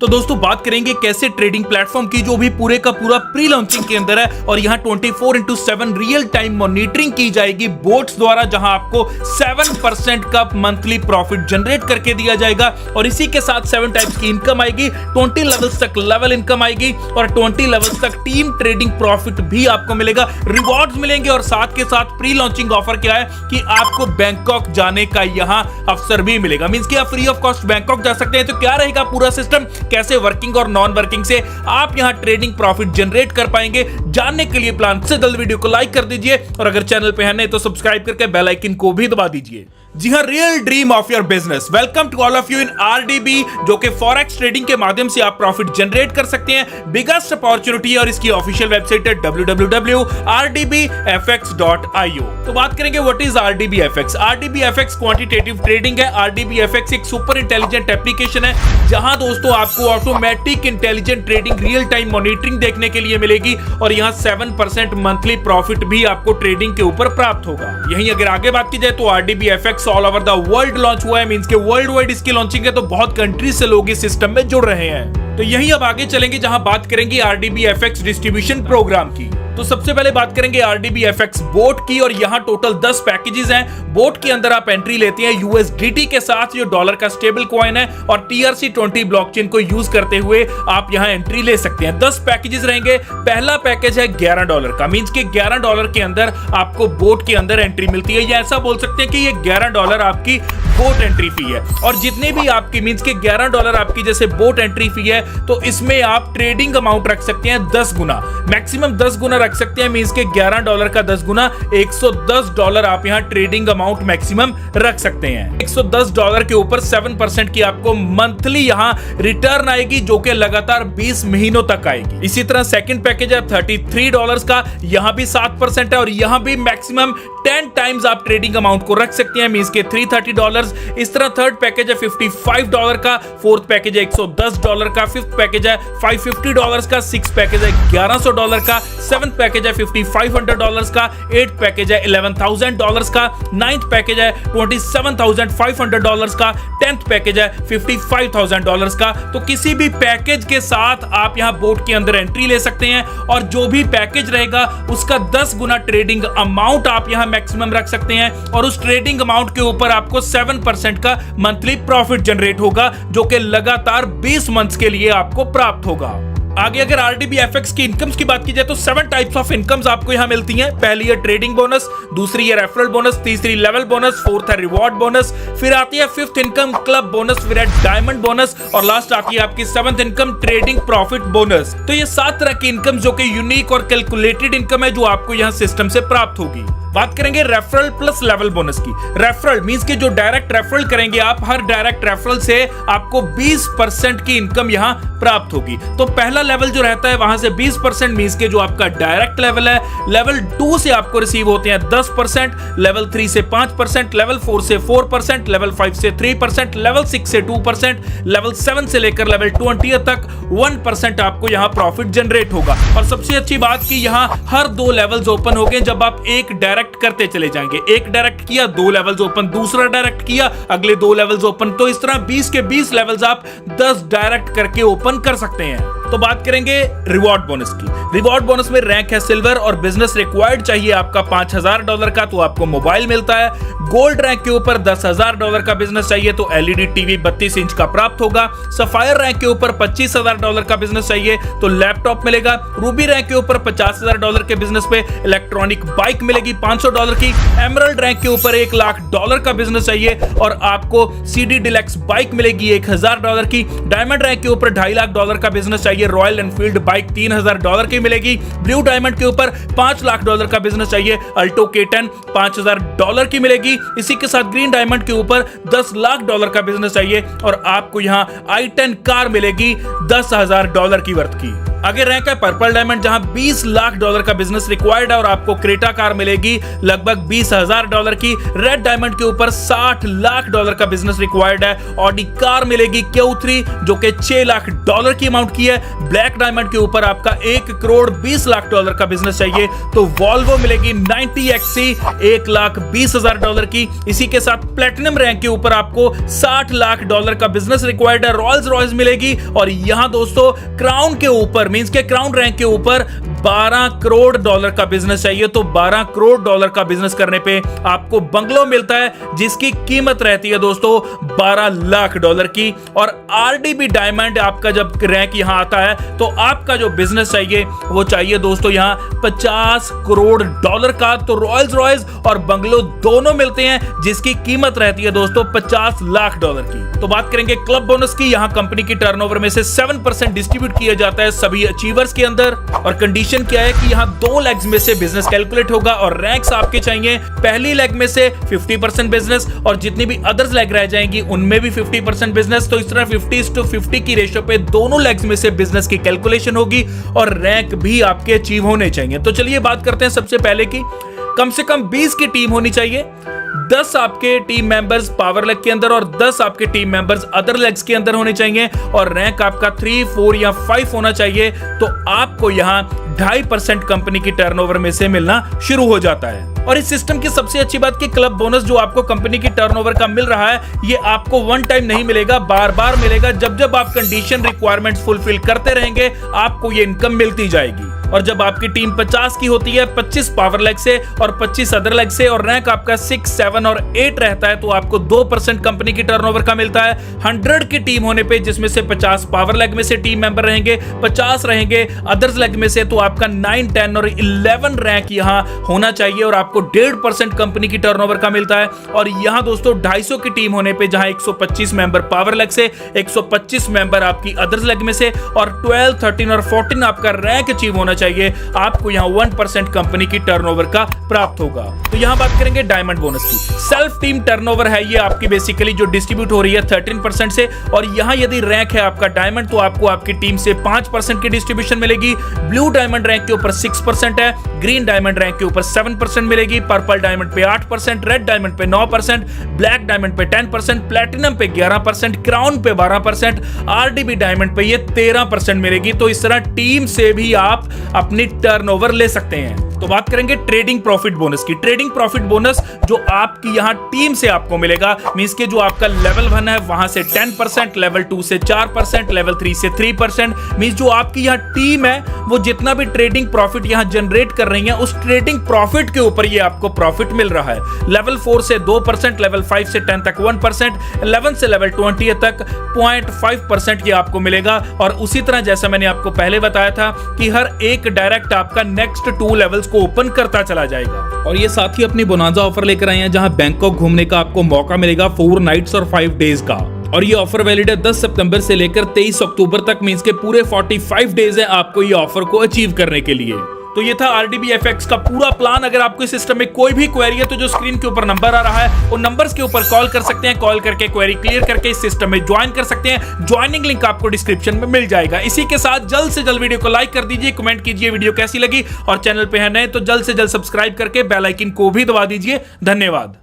तो दोस्तों बात करेंगे कैसे ट्रेडिंग प्लेटफॉर्म की जो भी पूरे का पूरा प्री लॉन्चिंग के अंदर है और यहाँ 24/7 रियल टाइम मॉनिटरिंग की जाएगी बोट्स द्वारा, जहां आपको 7% का मंथली प्रॉफिट जनरेट करके दिया जाएगा और इसी के साथ 7 टाइप्स की इनकम आएगी, 20 लेवल्स तक लेवल इनकम आएगी और 20 लेवल्स तक टीम ट्रेडिंग प्रॉफिट भी आपको मिलेगा, रिवॉर्ड्स मिलेंगे और साथ के साथ प्री लॉन्चिंग ऑफर क्या है कि आपको बैंकॉक जाने का यहां अवसर भी मिलेगा। मींस कि आप फ्री ऑफ कॉस्ट बैंकॉक जा सकते हैं। तो क्या रहेगा पूरा सिस्टम, कैसे वर्किंग और नॉन वर्किंग से आप यहां ट्रेडिंग प्रॉफिट जनरेट कर पाएंगे, जानने के लिए प्लान से जल्द वीडियो को लाइक कर दीजिए और अगर चैनल पे है नहीं तो सब्सक्राइब करके बेल आइकन को भी दबा दीजिए। जी हां, real dream of your business. Welcome to all of you in RDB, जो कि फॉरेक्स ट्रेडिंग के माध्यम से आप प्रॉफिट जनरेट कर सकते हैं। बिगेस्ट अपॉर्चुनिटी और इसकी ऑफिशियल वेबसाइट है www.rdbfx.io। तो बात करेंगे व्हाट इज आरडीबीएफएक्स। आरडीबीएफएक्स क्वांटिटेटिव ट्रेडिंग है। आरडीबीएफएक्स एक सुपर इंटेलिजेंट एप्लीकेशन है जहां दोस्तों आपको automatic intelligent trading real time monitoring देखने के लिए मिलेगी और यहां 7% मंथली प्रॉफिट भी आपको ट्रेडिंग के ऊपर प्राप्त होगा। यहीं अगर आगे बात की जाए तो RDBFX all over the world launch हुआ है। मींस के वर्ल्ड वाइड इसकी लॉन्चिंग है तो बहुत कंट्रीज से लोग इस सिस्टम में जुड़ रहे हैं। तो यहीं अब आगे चलेंगे जहां बात करेंगे आरडीबीएफएक्स डिस्ट्रीब्यूशन प्रोग्राम की। तो सबसे पहले बात करेंगे आरडीबीएफएक्स बोट की और यहां टोटल 10 पैकेजेस हैं। बोट के अंदर आप एंट्री लेते हैं यूएसडीटी के साथ, जो डॉलर का स्टेबल कॉइन है, और TRC20 ब्लॉकचेन को यूज करते हुए आप यहां एंट्री ले सकते हैं। 10 पैकेजेस रहेंगे। पहला पैकेज है $11 का। मींस के $11 के अंदर आपको बोट के अंदर एंट्री मिलती है, या ऐसा बोल सकते हैं कि ये $11 आपकी बोट एंट्री फी है। और जितने भी आपकी मींस के $11 आपकी जैसे बोट एंट्री फी है, तो इसमें आप ट्रेडिंग अमाउंट रख सकते हैं 10 गुना, मैक्सिमम 10 गुना रख सकते हैं। मींस के $11 का 10 गुना $110 आप यहां ट्रेडिंग अमाउंट मैक्सिमम रख सकते हैं। $110 के ऊपर 7% की आपको मंथली यहां रिटर्न आएगी, जो कि लगातार 20 महीनों तक आएगी। इसी तरह सेकंड पैकेज है $33 का। यहां भी 7% है और यहां भी मैक्सिमम 10 टाइम्स आप ट्रेडिंग अमाउंट को रख सकते हैं। मींस के $330। इस तरह थर्ड पैकेज है $55 का, फोर्थ पैकेज है $110 का, फिफ्थ पैकेज है $550 का, सिक्स पैकेज है $1100 का, सेवंथ पैकेज है $5500 का, एट पैकेज है $11,000 का, नाइन्थ पैकेज है $27,500 का, 10th पैकेज है $55,000 का। तो किसी भी पैकेज के साथ आप यहां बोट के अंदर एंट्री ले सकते हैं और जो भी पैकेज रहेगा उसका 10 गुना ट्रेडिंग अमाउंट आप यहां मैक्सिमम रख सकते हैं और उस ट्रेडिंग अमाउंट के ऊपर आपको 7% का मंथली प्रॉफिट जनरेट होगा, जो कि लगातार 20 मंथ्स के लिए आपको प्राप्त होगा। आगे अगर आरडीबीएफएक्स की इनकम्स की बात की जाए तो 7 टाइप्स ऑफ इनकम्स आपको यहां मिलती हैं। पहली है ट्रेडिंग बोनस, दूसरी है रेफरल बोनस, तीसरी लेवल बोनस, फोर्थ है रिवॉर्ड बोनस, फिर आती है फिफ्थ इनकम क्लब बोनस, फिर है डायमंड बोनस और लास्ट आती है आपकी 7th income trading profit bonus. तो ये 7 तरह की इनकम जो कि यूनिक और कैलकुलेटेड इनकम है, जो आपको यहां सिस्टम से प्राप्त होगी। बात करेंगे रेफरल प्लस लेवल बोनस की। रेफरल मींस के जो डायरेक्ट रेफरल करेंगे आप, हर डायरेक्ट रेफरल से आपको 20% की इनकम यहां प्राप्त होगी। तो पहला लेवल जो रहता है वहां से 20%, मींस के जो आपका डायरेक्ट लेवल है। लेवल 2 से आपको रिसीव होते हैं 10%, लेवल 3 से 5%, लेवल 4 से 4%, लेवल 5 से 3%, लेवल 6 से 2%, लेवल 7 से लेकर लेवल 20 तक 1% आपको यहां प्रॉफिट जनरेट होगा। और सबसे अच्छी बात कि यहां हर 2 लेवल्स ओपन हो गए जब आप एक डायरेक्ट करते चले जाएंगे। एक डायरेक्ट किया, 2 लेवल्स ओपन, दूसरा डायरेक्ट किया, अगले 2 लेवल्स ओपन। तो इस तरह 20 के 20 लेवल्स आप 10 डायरेक्ट करके ओपन कर सकते हैं। तो बात करेंगे रिवॉर्ड बोनस की। रिवॉर्ड बोनस में रैंक है सिल्वर और बिजनेस रिक्वायर्ड चाहिए आपका $5000 का, तो आपको मोबाइल मिलता है। गोल्ड रैंक के ऊपर $10,000 का बिजनेस चाहिए तो एलईडी टीवी 32 इंच का प्राप्त होगा। सफायर रैंक के ऊपर $25,000 का बिजनेस चाहिए तो लैपटॉप मिलेगा। रूबी रैंक के ऊपर $50,000 के बिजनेस पे इलेक्ट्रॉनिक बाइक मिलेगी $500 की। एमरल्ड रैंक के ऊपर $1,00,000 का बिजनेस चाहिए और आपको CD डिलक्स बाइक मिलेगी $1000 की। डायमंड रैंक के ऊपर $2.5 का बिजनेस चाहिए। रॉयल एनफील्ड बाइक $3000 की मिलेगी। ब्लू डायमंड के ऊपर $5,00,000 का बिजनेस चाहिए। अल्टो K10 $5000 की मिलेगी। इसी के साथ ग्रीन डायमंड के ऊपर $10,00,000 का बिजनेस चाहिए और आपको यहां i10 कार मिलेगी $10,000 की वर्थ की। आगे रैंक है पर्पल डायमंड, जहां $20 लाख का बिजनेस रिक्वायर्ड है और आपको क्रेटा कार मिलेगी लगभग $20,000 की। रेड डायमंड के ऊपर $60 लाख का बिजनेस रिक्वायर्ड है। ऑडी कार मिलेगी Q3 जो कि $6 लाख की अमाउंट की है। ब्लैक डायमंड के ऊपर आपका $1,20,00,000 का बिजनेस चाहिए तो वॉल्वो मिलेगी 90 XC $1,20,000 की। इसी के साथ प्लेटिनम रैंक के ऊपर आपको $60 लाख का बिजनेस रिक्वायर्ड है। रॉल्स रॉयस मिलेगी और यहां दोस्तों क्राउन के ऊपर मींस के क्राउन रैंक के ऊपर $12 करोड़ का बिजनेस चाहिए तो $12 करोड़ का बिजनेस करने पे आपको बंगलो मिलता है जिसकी कीमत रहती है दोस्तों $12 लाख की। और आरडीबी डायमंड आपका जब रैंक यहां आता है तो आपका जो बिजनेस चाहिए वो चाहिए दोस्तों यहां $50 करोड़ का। तो रॉयल्स रॉयस और बंगलो दोनों मिलते हैं जिसकी कीमत रहती है दोस्तों $50 लाख की। तो बात करेंगे क्लब बोनस की। यहां कंपनी की टर्नओवर में से 7% डिस्ट्रीब्यूट किया जाता है सभी अचीवर्स के अंदर। और कंडीशन क्या है कि यहां 2 लेग्स में से बिजनेस कैलकुलेट होगा और रैंक्स आपके चाहिए पहली लेग में से 50% बिजनेस और जितनी भी अदर्स लेग रह जाएंगी उनमें भी 50% बिजनेस। तो इस तरह 50:50 की रेशियो पे दोनों लेग्स में से बिजनेस की कैलकुलेशन होगी और रैंक भी आपके अचीव होने चाहिए। तो चलिए बात करते हैं सबसे पहले की कम से कम 20 की टीम होनी चाहिए, 10 आपके टीम मेंबर्स पावर लेग के अंदर और 10 आपके टीम मेंबर्स अदर लेग्स के अंदर होने चाहिए और रैंक आपका 3, 4 या 5 होना चाहिए। तो आपको यहां 2.5% कंपनी की टर्नओवर में से मिलना शुरू हो जाता है। और इस सिस्टम की सबसे अच्छी बात कि क्लब बोनस जो आपको कंपनी की टर्नओवर का मिल रहा है ये आपको वन टाइम नहीं मिलेगा, बार बार मिलेगा। जब जब आप कंडीशन रिक्वायरमेंट्स फुलफिल करते रहेंगे आपको ये इनकम मिलती जाएगी। और जब आपकी टीम 50 की होती है, 25 पावर लेग से और 25 अदर लेग से और रैंक आपका 6, 7 और 8 रहता है तो आपको 2% कंपनी की टर्नओवर का मिलता है। 100 की टीम होने पे जिसमें से 50 पावर लेग में से टीम मेंबर रहेंगे, 50 रहेंगे अदर्स लेग में से, तो आपका 9, 10 और 11 रैंक यहां होना चाहिए और आपको 1.5% कंपनी की टर्नओवर का मिलता है। और यहां दोस्तों 250 की टीम होने पे जहां 125 मेंबर पावर लेग से, 125 मेंबर आपकी अदर्स लेग में से और 12, 13 और 14 आपका रैंक अचीव होना चाहिए, आपको यहां 1% कंपनी की टर्नओवर का प्राप्त होगा। तो यहां बात करेंगे डायमंड बोनस की। सेल्फ टीम टर्नओवर है ये आपकी बेसिकली जो डिस्ट्रीब्यूट हो रही है 13% से और यहां यदि रैंक है आपका डायमंड तो आपको आपकी टीम से 5% की डिस्ट्रीब्यूशन मिलेगी। ब्लू डायमंड रैंक के ऊपर 6% है, ग्रीन डायमंड रैंक के ऊपर 7% मिलेगी, पर्पल डायमंड पे 8%, रेड डायमंड पे 9%, ब्लैक डायमंड पे 10%, प्लैटिनम पे 11%, क्राउन पे 12%, आरडीबी डायमंड पे ये 13% मिलेगी। तो इस तरह टीम से भी आप अपनी टर्नओवर ले सकते हैं। तो बात करेंगे ट्रेडिंग प्रॉफिट बोनस की। ट्रेडिंग प्रॉफिट बोनस जो आपकी यहां टीम से आपको मिलेगा मींस के जो आपका लेवल 1 है वहां से 10%, लेवल 2 से 4%, लेवल 3 से 3%। मींस जो आपकी यहां टीम है वो जितना भी ट्रेडिंग प्रॉफिट यहां जनरेट कर रही है उस ट्रेडिंग प्रॉफिट के ऊपर ये आपको प्रॉफिट मिल रहा है। लेवल 4 से 2%, लेवल 5 से 10 तक 1%, 11 से लेवल 20 तक 0.5% ये आपको मिलेगा। और उसी तरह जैसा मैंने आपको पहले बताया था कि हर एक डायरेक्ट आपका नेक्स्ट 2 लेवल्स को ओपन करता चला जाएगा। और ये साथ ही अपनी बोनांजा ऑफर लेकर आए हैं जहां बैंकॉक घूमने का आपको मौका मिलेगा 4 नाइट्स और 5 डेज का। और ये ऑफर वैलिड है 10 सितंबर से लेकर 23 अक्टूबर तक मींस के पूरे 45 डेज है आपको ये ऑफर को अचीव करने के लिए। तो ये था RDBFX का पूरा प्लान। अगर आपको इस सिस्टम में कोई भी क्वेरी है तो जो स्क्रीन के ऊपर नंबर आ रहा है उन नंबर्स के ऊपर कॉल कर सकते हैं। कॉल करके क्वेरी क्लियर करके इस सिस्टम में ज्वाइन कर सकते हैं। ज्वाइनिंग लिंक आपको डिस्क्रिप्शन में मिल जाएगा। इसी के साथ जल्द से जल्द वीडियो को लाइक कर दीजिए, कमेंट कीजिए वीडियो कैसी लगी और चैनल पे है नए तो जल्द से जल्द सब्सक्राइब करके बेल आइकन को भी दबा दीजिए। धन्यवाद।